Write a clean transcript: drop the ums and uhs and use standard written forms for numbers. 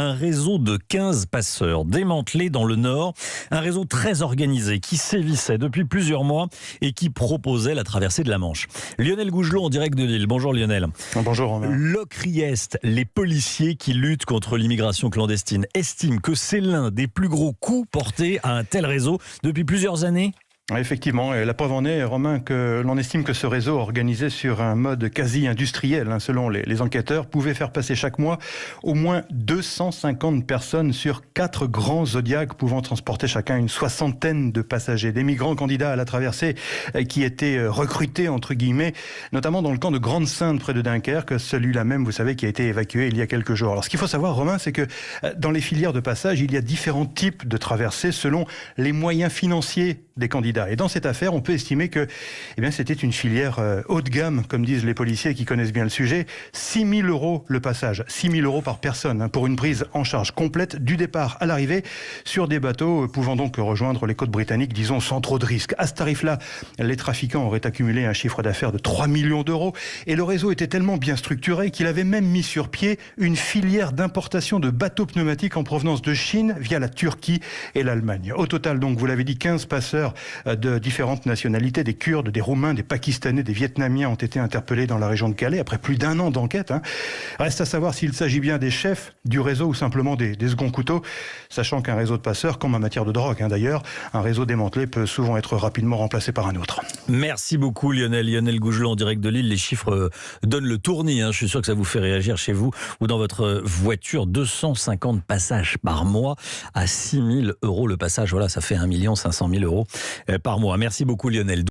un réseau de 15 passeurs démantelé dans le Nord. Un réseau très organisé qui sévissait depuis plusieurs mois et qui proposait la traversée de la Manche. Lionel Gougelot en direct de Lille. Bonjour Lionel. Bonjour Romain. L'Ocriest, les policiers qui luttent contre l'immigration clandestine, estiment que c'est l'un des plus gros coups portés à un tel réseau depuis plusieurs années. Effectivement, et la preuve en est, Romain, que l'on estime que ce réseau organisé sur un mode quasi industriel, selon les enquêteurs, pouvait faire passer chaque mois au moins 250 personnes sur 4 grands Zodiacs pouvant transporter chacun une soixantaine de passagers. Des migrants candidats à la traversée qui étaient recrutés, entre guillemets, notamment dans le camp de Grande-Synthe près de Dunkerque, celui-là même, vous savez, qui a été évacué il y a quelques jours. Alors ce qu'il faut savoir, Romain, c'est que dans les filières de passage, il y a différents types de traversées selon les moyens financiers des candidats. Et dans cette affaire, on peut estimer que c'était une filière haut de gamme, comme disent les policiers qui connaissent bien le sujet. 6 000 € le passage, 6 000 € par personne, pour une prise en charge complète du départ à l'arrivée sur des bateaux pouvant donc rejoindre les côtes britanniques, disons, sans trop de risques. À ce tarif-là, les trafiquants auraient accumulé un chiffre d'affaires de 3 millions d'euros et le réseau était tellement bien structuré qu'il avait même mis sur pied une filière d'importation de bateaux pneumatiques en provenance de Chine via la Turquie et l'Allemagne. Au total, donc, vous l'avez dit, 15 passeurs de différentes nationalités, des Kurdes, des Roumains, des Pakistanais, des Vietnamiens ont été interpellés dans la région de Calais après plus d'1 an d'enquête. Reste à savoir s'il s'agit bien des chefs du réseau ou simplement des seconds couteaux, sachant qu'un réseau de passeurs, comme en matière de drogue d'ailleurs, un réseau démantelé peut souvent être rapidement remplacé par un autre. Merci beaucoup Lionel Gougelot en direct de Lille. Les chiffres donnent le tournis. Je suis sûr que ça vous fait réagir chez vous ou dans votre voiture. 250 passages par mois à 6 000 € le passage. Voilà, ça fait 1 500 000 € par mois. Merci beaucoup Lionel.